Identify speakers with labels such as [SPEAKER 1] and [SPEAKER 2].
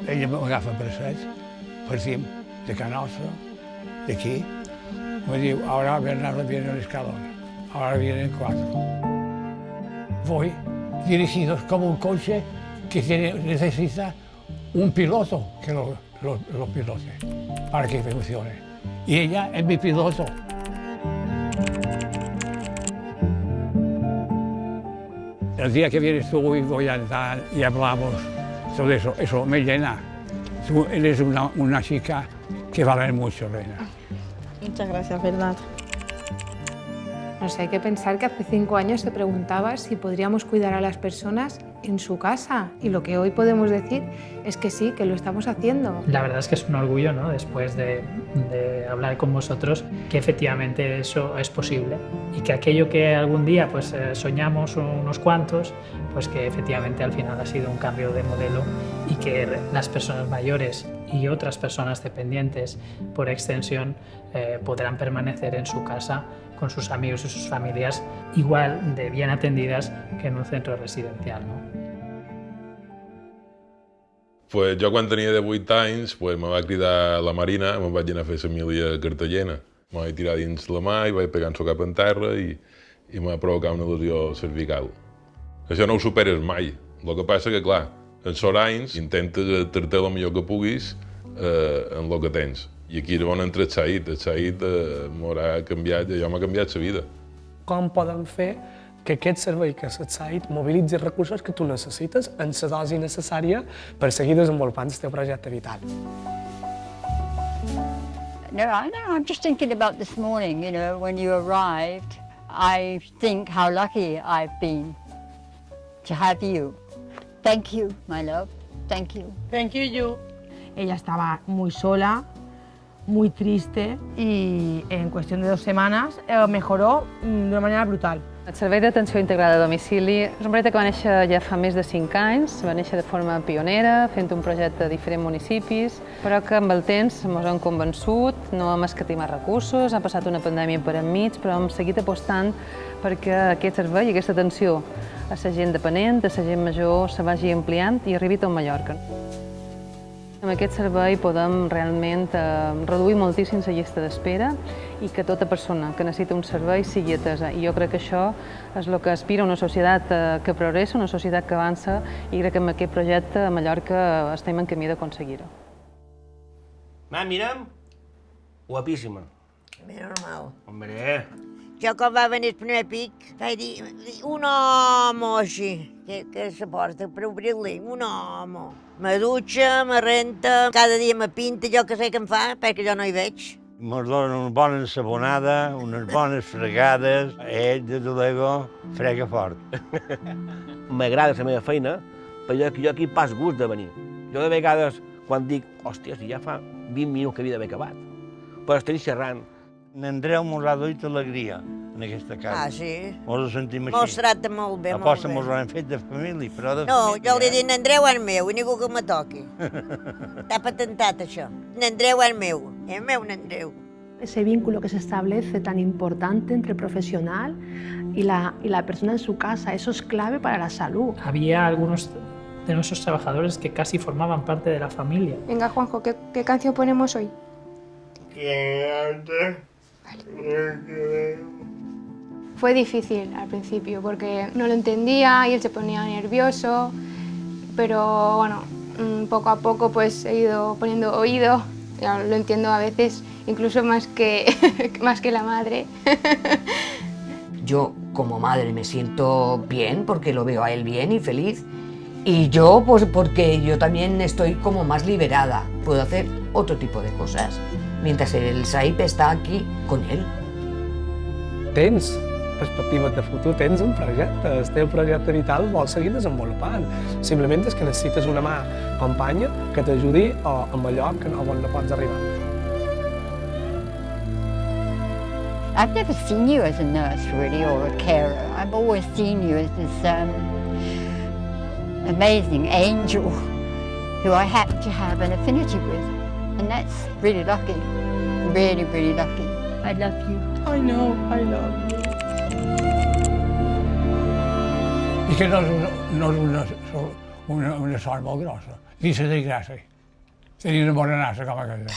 [SPEAKER 1] ella m'agafa per bracet, partim de Can Nostra, d'aquí, me diu, ahora Bernardo viene un escalón, ahora vienen 4. Voy dirigidos como un coche que necesita un piloto que lo pilote para que funcione. Y ella es mi piloto. El día que vienes tú y voy a entrar y hablamos sobre eso me llena. Tú eres una chica que vale mucho, Reina.
[SPEAKER 2] Muchas gracias, verdad.
[SPEAKER 3] No sé, hay que pensar que hace 5 años se preguntaba si podríamos cuidar a las personas en su casa y lo que hoy podemos decir es que sí, que lo estamos haciendo.
[SPEAKER 4] La verdad es que es un orgullo, ¿no? Después de hablar con vosotros, que efectivamente eso es posible y que aquello que algún día pues, soñamos unos cuantos, pues que efectivamente al final ha sido un cambio de modelo y que las personas mayores y otras personas dependientes por extensión podrán permanecer en su casa con sus amigos y sus familias igual de bien atendidas que en un centro residencial, ¿no?
[SPEAKER 5] Pues jo quan tenia 18 anys pues, me va cridar la Marina, me'n vaig anar a fer família a Cartagena. Me vaig tirar dins la mà i vaig pegar-se cap en terra i m'ha provocat una lesió cervical. Això no ho superes mai. El que passa que, clar, en sort anys intentes tractar el millor que puguis en el que tens. I aquí és on entra el Said. El Said m'haurà canviat, allò m'ha canviat la vida.
[SPEAKER 6] Com podem fer que aquest servei, que és el Said, mobilitzi els recursos que tu necessites en la dosi necessària per seguir desenvolupant el teu projecte vital?
[SPEAKER 7] No, I'm just thinking about this morning, you know, when you arrived, I think how lucky I've been to have you. Thank you, my love. Thank you.
[SPEAKER 2] Thank you.
[SPEAKER 8] Ella estaba muy sola, muy triste y en cuestión de 2 semanas mejoró de una manera brutal.
[SPEAKER 9] El Servei d'Atenció Integrada a Domicili és un projecte que va néixer ja fa més de 5 anys, va néixer de forma pionera, fent un projecte a diferents municipis, però que amb el temps ens hem convençut, no hem escatimat recursos, ha passat una pandèmia per enmig, però hem seguit apostant perquè aquest servei i aquesta atenció a la gent dependent, a la gent major, se vagi ampliant i arribi a tot Mallorca. Amb aquest servei podem realment reduir moltíssim la llista d'espera i que tota persona que necessita un servei sigui atesa. I jo crec que això és el que aspira una societat que progressa, una societat que avança i crec que amb aquest projecte a Mallorca estem en camí d'aconseguir-ho.
[SPEAKER 10] Mira'm, guapíssima.
[SPEAKER 2] Normal.
[SPEAKER 10] Hombre.
[SPEAKER 2] Jo quan va venir el primer pic vaig dir, un home així, que se porta per obrir-li, un home. Me dutxa, me renta, cada dia me pinta, jo que sé què em fa, perquè jo no hi veig.
[SPEAKER 11] Ens donen una bona ensabonada, unes bones fregades, ell, de Dolego, frega fort.
[SPEAKER 10] M'agrada la meva feina, però jo aquí pas gust de venir. Jo de vegades, quan dic, hòstia, si ja fa 20 minuts que havia d'haver acabat, però estic xerrant.
[SPEAKER 11] N'Andreu mos ha duit alegria en aquesta casa.
[SPEAKER 2] Ah, sí?
[SPEAKER 11] Mos ho sentim així.
[SPEAKER 2] Mos tracta molt bé, molt bé.
[SPEAKER 11] Aposta mos ho han fet de família, però de
[SPEAKER 2] no,
[SPEAKER 11] família.
[SPEAKER 2] jo li dic, n'Andreu és meu, i ningú que me toqui. Està patentat, això. N'Andreu és meu n'Andreu.
[SPEAKER 12] Ese vínculo que se establece tan importante entre el profesional y la persona en su casa, eso es clave para la salud.
[SPEAKER 4] Había algunos de nuestros trabajadores que casi formaban parte de la familia.
[SPEAKER 3] Venga, Juanjo, ¿qué canción ponemos hoy? Fue difícil al principio porque no lo entendía y él se ponía nervioso, pero bueno, poco a poco pues he ido poniendo oído, ya lo entiendo a veces incluso más que la madre.
[SPEAKER 13] Yo como madre me siento bien porque lo veo a él bien y feliz, y yo pues porque yo también estoy como más liberada, puedo hacer otro tipo de cosas, mientras el Said está aquí con él.
[SPEAKER 6] Tens perspectives de futur, tens un projecte, el teu projecte vital vol seguir desenvolupant. Simplement és que necessites una mà companya que t'ajudi amb allò que on no pots arribar.
[SPEAKER 7] I've never seen you as a nurse, really, or a carer. I've always seen you as this amazing angel who I happen to have an affinity with. And that's really lucky, really, really lucky. I love you.
[SPEAKER 2] I know, I love you.
[SPEAKER 1] I que no és una sort molt grossa, ni se desgràcia. Tenia una bona nassa com aquella.